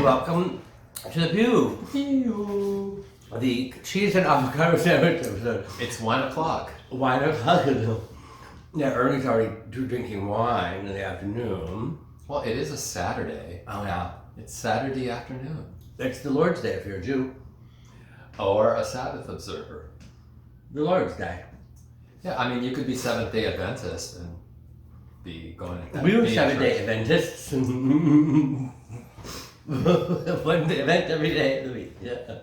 welcome to the Peeew. The cheese and avocado sandwich episode. It's 1 o'clock. Wine o'clock. Yeah, Ernie's already drinking wine in the afternoon. Well, it is a Saturday. Oh yeah. It's Saturday afternoon. It's the Lord's Day if you're a Jew. Or a Sabbath observer. The Lord's Day. Yeah, I mean, you could be Seventh-day Adventist and be going to We were Seventh-day Adventists. One event every day of the week. Yeah.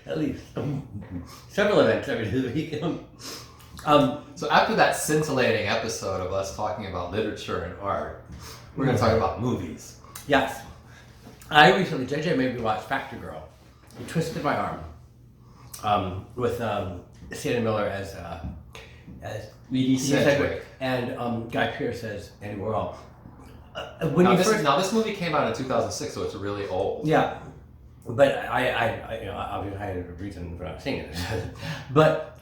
At least. Several events every day of the week. So after that scintillating episode of us talking about literature and art, we're going to talk about movies. Yes. I recently, JJ made me watch Factor Girl. He twisted my arm. With Sienna Miller as Edie Sedgwick. And Guy Pearce as Andy Warhol. Now this movie came out in 2006, so it's really old. Yeah. But I obviously I had a reason for not seeing it. But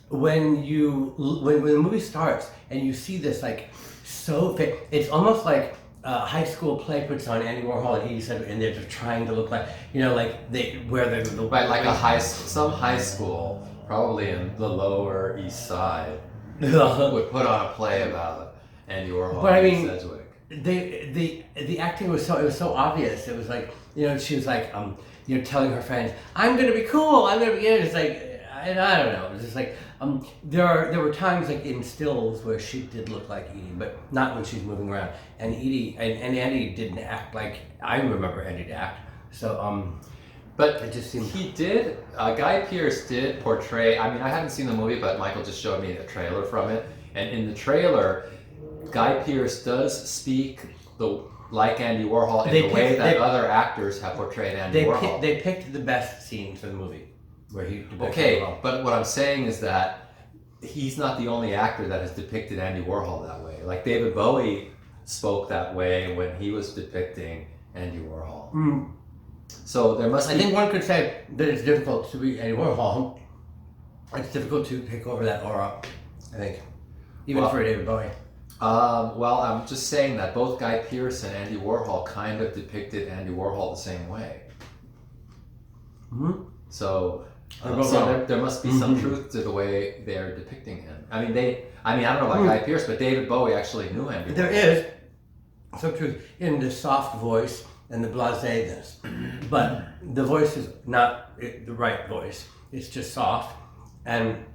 when the movie starts and you see this it's almost like a high school play puts on Andy Warhol and Edie Sedgwick, and they're just trying to look like some high school, probably in the Lower East Side, would put on a play about Andy Warhol and Edie Sedgwick. The acting was so obvious. It was like, she was like telling her friends, I'm gonna be cool, I'm gonna be in. It's like I don't know. It was just like there were times like in stills where she did look like Edie, but not when she's moving around. And Edie and Andy didn't act like I remember Andy to act. So but it just seemed he did. Guy Pearce did portray. I mean, I haven't seen the movie, but Michael just showed me a trailer from it, and in the trailer, Guy Pearce does speak like Andy Warhol in the way that other actors have portrayed Andy Warhol. They picked the best scenes for the movie where he depicted Warhol. But what I'm saying is that he's not the only actor that has depicted Andy Warhol that way. Like David Bowie spoke that way when he was depicting Andy Warhol. Mm. So there must be... I think one could say that it's difficult to be Andy Warhol. It's difficult to take over that aura, I think. Even for David Bowie. Well, I'm just saying that both Guy Pearce and Andy Warhol kind of depicted Andy Warhol the same way. Mm-hmm. So there must be some truth to the way they're depicting him. I don't know about Guy Pearce, but David Bowie actually knew Andy Warhol. There is some truth in the soft voice and the blaséness, but the voice is not the right voice. It's just soft, and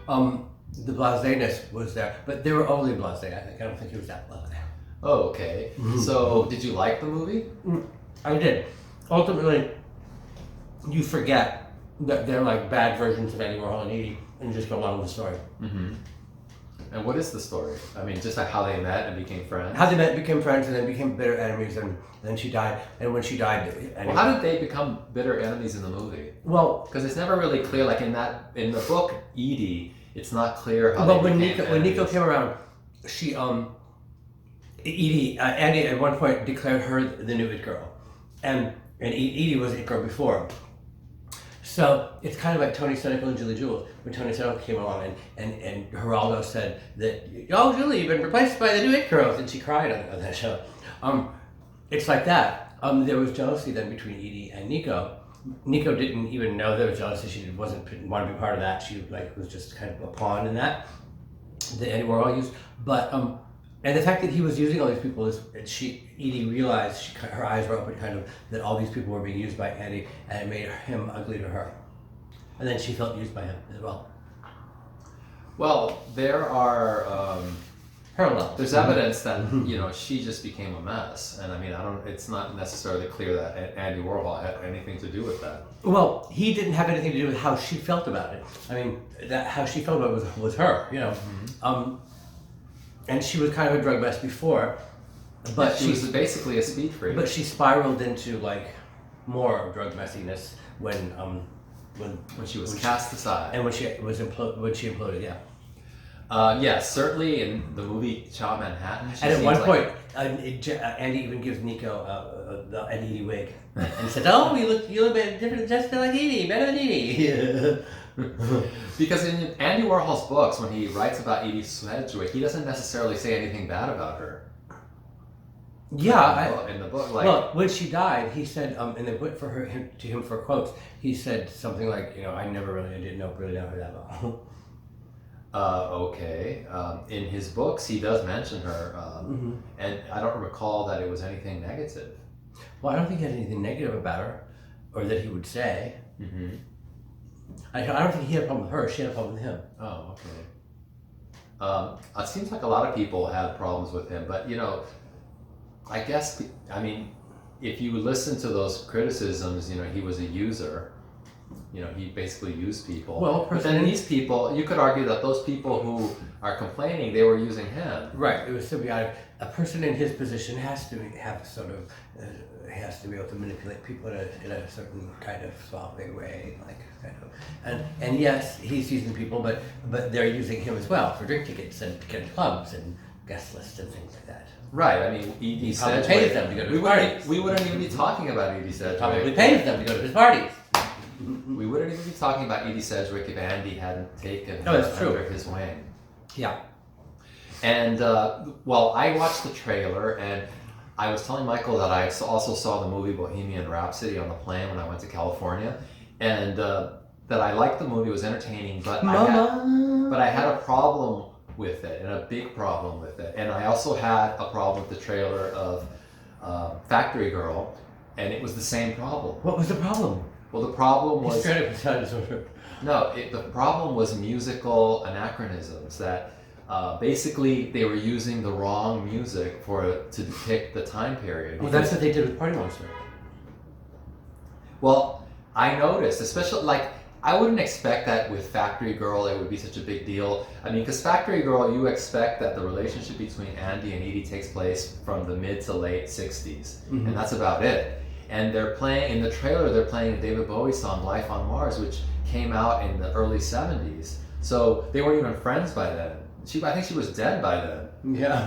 the blaséness was there, but they were overly blasé. I don't think he was that blasé. Oh, okay. Mm-hmm. So, did you like the movie? I did. Ultimately, you forget that they're like bad versions of Andy Warhol and Edie, and you just go along with the story. Mm-hmm. And what is the story? I mean, just like how they met and became friends? How they met, became friends, and then became bitter enemies, and then she died. And when she died... Well, how did they become bitter enemies in the movie? Well... Because it's never really clear, like in the book, Edie, it's not clear how when Nico came around, she, Andy at one point declared her the new It Girl. And Edie was It Girl before. So it's kind of like Tony Senecal and Julie Jules. When Tony Senecal came along and Geraldo said that, oh, Julie, you've been replaced by the new It Girls, and she cried on that show. It's like that. There was jealousy then between Edie and Nico. Nico didn't even know there was jealousy. She wasn't want to be part of that. She was just kind of a pawn in that Andy Warhol used. But and the fact that he was using all these people is Edie realized her eyes were open, kind of, that all these people were being used by Andy, and it made him ugly to her. And then she felt used by him as well. Well, there are parallels. There's evidence that she just became a mess, and I mean, it's not necessarily clear that Andy Warhol had anything to do with that. Well, he didn't have anything to do with how she felt about it. I mean, how she felt about it was her, Mm-hmm. And she was kind of a drug mess before, but she was basically a speed freak. But she spiraled into more drug messiness when she was cast aside, and when she imploded. Yes, certainly in the movie Ciao Manhattan. And at one point, Andy even gives Nico an Edie wig and said, "Oh, you look different, just like Edie, better than Edie." Because in Andy Warhol's books, when he writes about Edie Sedgwick, he doesn't necessarily say anything bad about her. Yeah, in the book. Like, well, when she died, he said, and they went to him for quotes. He said something like, I didn't really know her that well. Okay. In his books, he does mention her, and I don't recall that it was anything negative. Well, I don't think he had anything negative about her, or that he would say. Mm-hmm. I don't think he had a problem with her. She had a problem with him. Oh, okay. It seems like a lot of people had problems with him, but I guess, if you listen to those criticisms, he was a user. He basically used people. Well, but then these people, you could argue that those people who are complaining, they were using him. Right, it was symbiotic. A person in his position has to have has to be able to manipulate people in a certain kind of suave way, and yes, he's using people, but they're using him as well for drink tickets and to get clubs and guest lists and things like that. Right, He probably pays them to go to his parties. We wouldn't even be talking about Edie Sedgwick. Probably pays them to go to his parties. We wouldn't even be talking about Edie Sedgwick if Andy hadn't taken her under his wing. Yeah. And, I watched the trailer, and I was telling Michael that I also saw the movie Bohemian Rhapsody on the plane when I went to California, and that I liked the movie, it was entertaining, but I had a problem with it, and a big problem with it. And I also had a problem with the trailer of Factory Girl, and it was the same problem. What was the problem? Well, the problem was... No, the problem was musical anachronisms, that basically they were using the wrong music to depict the time period. Well, that's what they did with Party Monster. Well, I noticed, especially, I wouldn't expect that with Factory Girl it would be such a big deal. Because Factory Girl, you expect that the relationship between Andy and Edie takes place from the mid to late 60s, and that's about it. And they're playing, in the trailer, they're playing a David Bowie song, Life on Mars, which came out in the early 70s. So they weren't even friends by then. I think she was dead by then,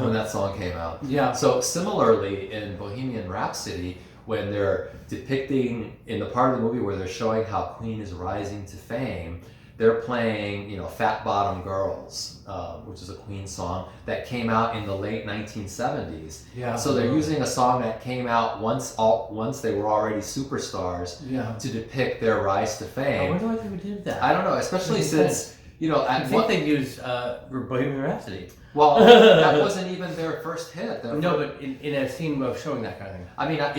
when that song came out. Yeah. So similarly, in Bohemian Rhapsody, when they're depicting, in the part of the movie where they're showing how Queen is rising to fame, they're playing, Fat Bottom Girls, which is a Queen song that came out in the late 1970s. Yeah. So they're using a song that came out once they were already superstars to depict their rise to fame. I wonder why they would do that. I don't know, especially since, I think they'd use Bohemian Rhapsody. Well, that wasn't even their first hit. No, but in a scene of showing that kind of thing.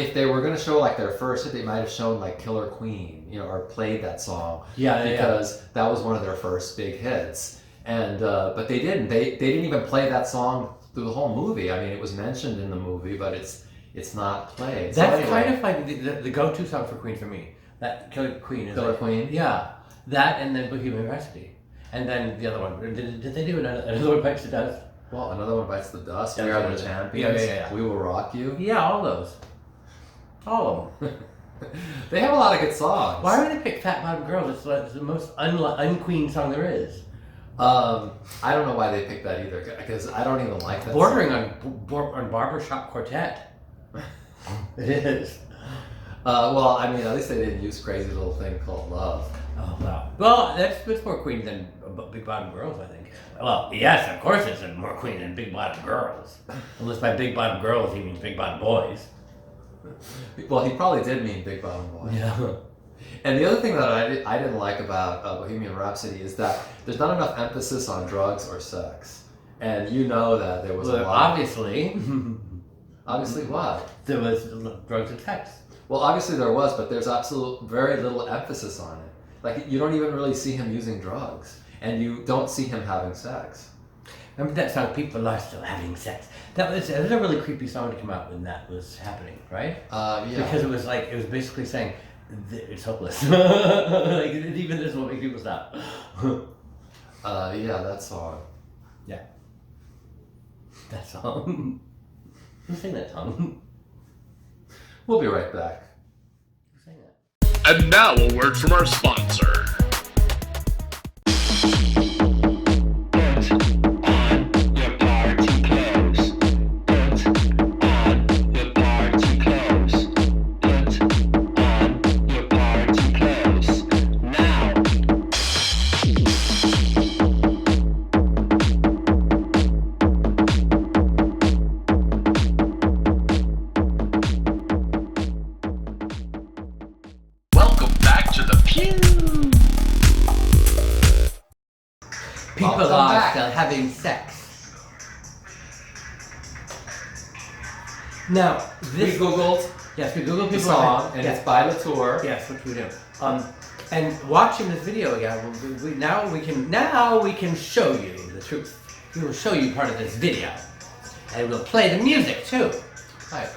If they were going to show their first hit, they might have shown Killer Queen, or played that song. Because that was one of their first big hits. And but they didn't. They didn't even play that song through the whole movie. It was mentioned in the movie, but it's not played. That's kind of like the go-to song for Queen for me. That Killer Queen is Killer Queen. Yeah, that and then Bohemian Rhapsody. And then the other one. Did they do another one bites the dust? Well, Another One Bites the Dust. We Are the Champions. Yeah. We Will Rock You. Yeah, all those. All of them. They have a lot of good songs. Why would they pick Fat Bottom Girls? It's the most un-Queen song there is. I don't know why they picked that either, because I don't even like that Bordering song. on Barbershop Quartet. It is. At least they didn't use Crazy Little Thing Called Love. Oh, wow. Well, that's more Queen than Big Bottom Girls, I think. Well, yes, of course it's more Queen than Big Bottom Girls. Unless by Big Bottom Girls he means Big Bottom Boys. Well, he probably did mean Big Bottom Boys. Yeah. And the other thing that I didn't like about Bohemian Rhapsody is that there's not enough emphasis on drugs or sex. And that there was a lot. Obviously. Obviously what? There was drugs and sex. Well, obviously there was, but there's very little emphasis on it. You don't even really see him using drugs, and you don't see him having sex. Remember that song, People Are Still Having Sex? It was a really creepy song to come out when that was happening, right? Yeah. Because it was basically saying, it's hopeless. Even this will make people stop. Yeah, that song. Yeah. That song. Who sang that song? We'll be right back. And now a word from our sponsor. having sex. Now, We Googled yes, we Googled the people song, and yes. it's by Latour. Yes, which we do. And watching this video again, now we can show you the truth. We will show you part of this video, and we'll play the music too. Right.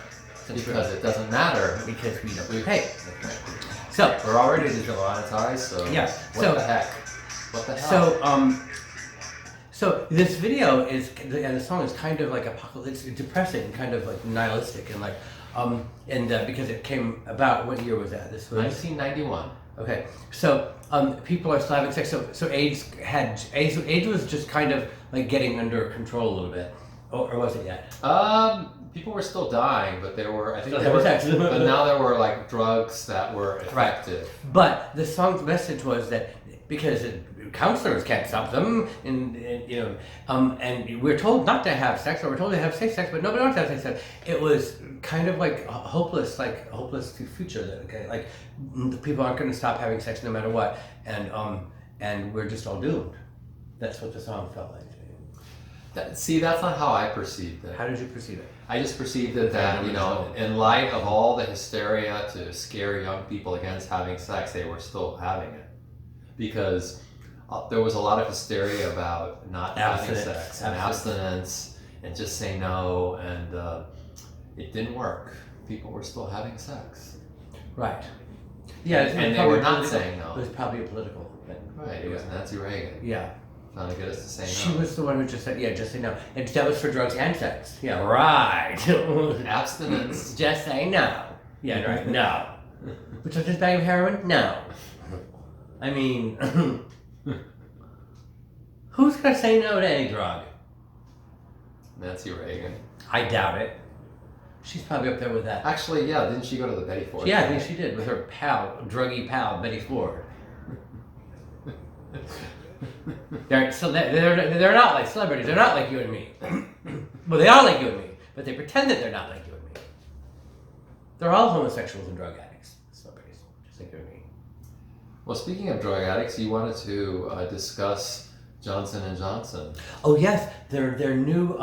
Because it doesn't matter. Because we don't pay. So We're already demonetized, so yeah. what the heck? What the hell? So this video is, and the song is kind of like apocalyptic, it's depressing, kind of like nihilistic, and like, because it came about, what year was that? This was 1991. Okay, so people are still having sex. So AIDS was just kind of like getting under control a little bit, or was it yet? People were still dying, but there were, I think, Still there were, having sex. but now there were like drugs that were effective. But the song's message was that because counselors can't stop them, and we're told not to have sex, or we're told to have safe sex, but nobody wants to have safe sex. It was kind of like hopeless to future. That like the people aren't going to stop having sex no matter what, and we're just all doomed. That's what the song felt like. See, that's not how I perceived it. How did you perceive it? I just perceived it that, in light of all the hysteria to scare young people against having sex, they were still having it. Because there was a lot of hysteria about not having sex and abstinence and just say no, and it didn't work. People were still having sex. Right. Yeah, and they were not saying no. It was probably a political thing. Right, it was Nancy Reagan. Yeah. Trying to get us to say no. She was the one who just said, just say no. And that was for drugs and sex. Yeah, right. Abstinence. Just say no. Yeah, right, no. But so this bag of heroin? No. I mean, who's going to say no to any drug? Nancy Reagan. I doubt it. She's probably up there with that. Actually, yeah, didn't she go to the Betty Ford? Yeah, I think she did, with her druggy pal, Betty Ford. They're not like celebrities. They're not like you and me. Well, they are like you and me, but they pretend that they're not like you and me. They're all homosexuals and drug addicts. Celebrities, just like you and me. Well, speaking of drug addicts, you wanted to discuss Johnson & Johnson. Oh yes, their new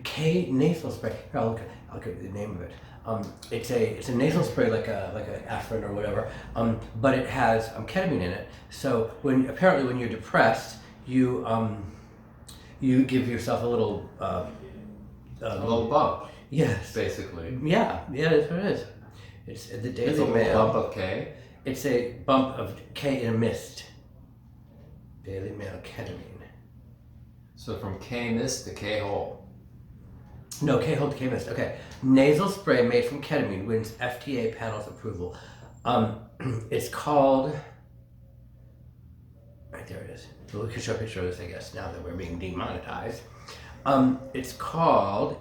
K nasal spray. Here, I'll look at the name of it. It's a nasal spray like a Afrin or whatever, but it has ketamine in it. So when you're depressed, you give yourself a little bump. Yes, basically. Yeah, that's what it is. It's the Daily It's a Mail. bump of K. It's a bump of K in a mist. Daily Mail ketamine. So from K mist to K hole. No, K-Hold K-Mist. Okay. Nasal spray made from ketamine wins FDA panel's approval. It's called... Right, there it is. So we can show a picture of this, I guess, now that we're being demonetized. It's called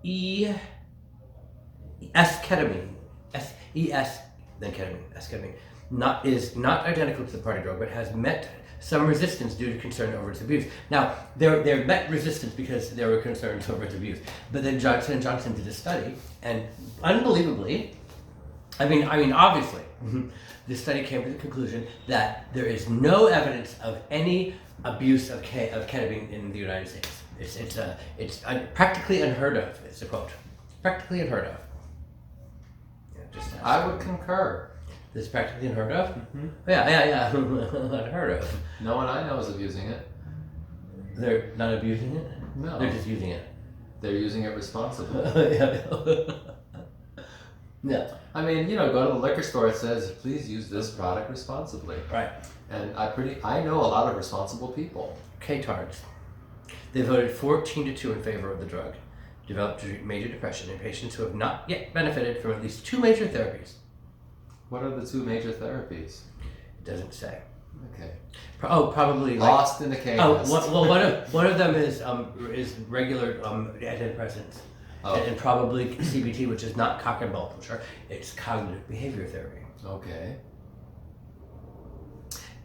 S-ketamine. S-E-S, then ketamine. S-ketamine. Is not identical to the party drug, but has met some resistance due to concern over its abuse. Now, they met resistance because there were concerns over its abuse. But then Johnson & Johnson did a study, and unbelievably, I mean, obviously, the study came to the conclusion that there is no evidence of any abuse of ketamine in the United States. It's practically unheard of. It's a quote. Practically unheard of. Yeah, I would concur. This is practically unheard of? Mm-hmm. Yeah. Unheard of. No one I know is abusing it. They're not abusing it? No. They're just using it. They're using it responsibly. Yeah. I mean, go to the liquor store, it says, please use this product responsibly. Right. And I know a lot of responsible people. K-tards. They voted 14-2 in favor of the drug. Developed to treat major depression in patients who have not yet benefited from at least 2 major therapies. What are the 2 major therapies? It doesn't say. Okay. Probably Lost in the chaos. One of them is regular antidepressants, and probably CBT, which is not cock and ball push. It's cognitive behavior therapy. Okay.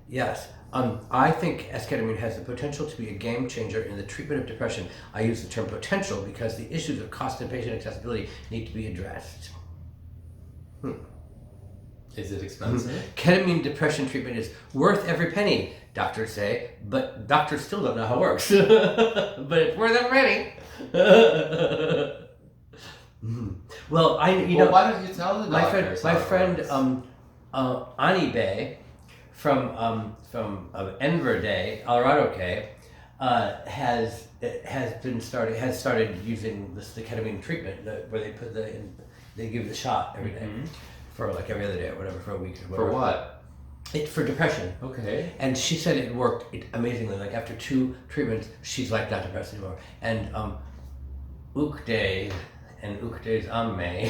Yes. I think S-ketamine has the potential to be a game changer in the treatment of depression. I use the term potential because the issues of cost and patient accessibility need to be addressed. Is it expensive? Ketamine depression treatment is worth every penny. doctors say, but doctors still don't know how it works. But it's worth a penny. Well, why don't you tell the doctors? my friend Ani Bay from Enver Day, Colorado K, has started using the ketamine treatment where they put they give the shot every day for like every other day or whatever for a week or whatever. For what? For depression. Okay. And she said it worked amazingly. Like after 2 treatments, she's like not depressed anymore. And Ukday and Ukday's Amme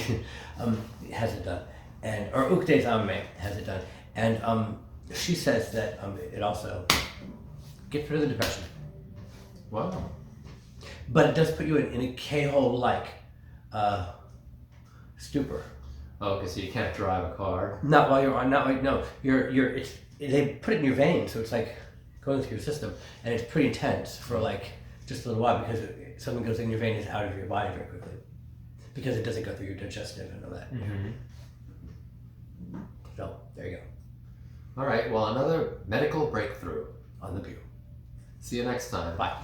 has it done, or Ukday's Amme has it done, and she says that it also gets rid of the depression. Wow. But it does put you in a K-hole like stupor. Oh, okay, so you can't drive a car. Not while you're on. Not like no. They put it in your veins, so it's like going through your system, and it's pretty intense for like just a little while because something goes in your vein is out of your body very quickly because it doesn't go through your digestive and all that. So there you go. All right. Well, another medical breakthrough On the Peeew. See you next time. Bye.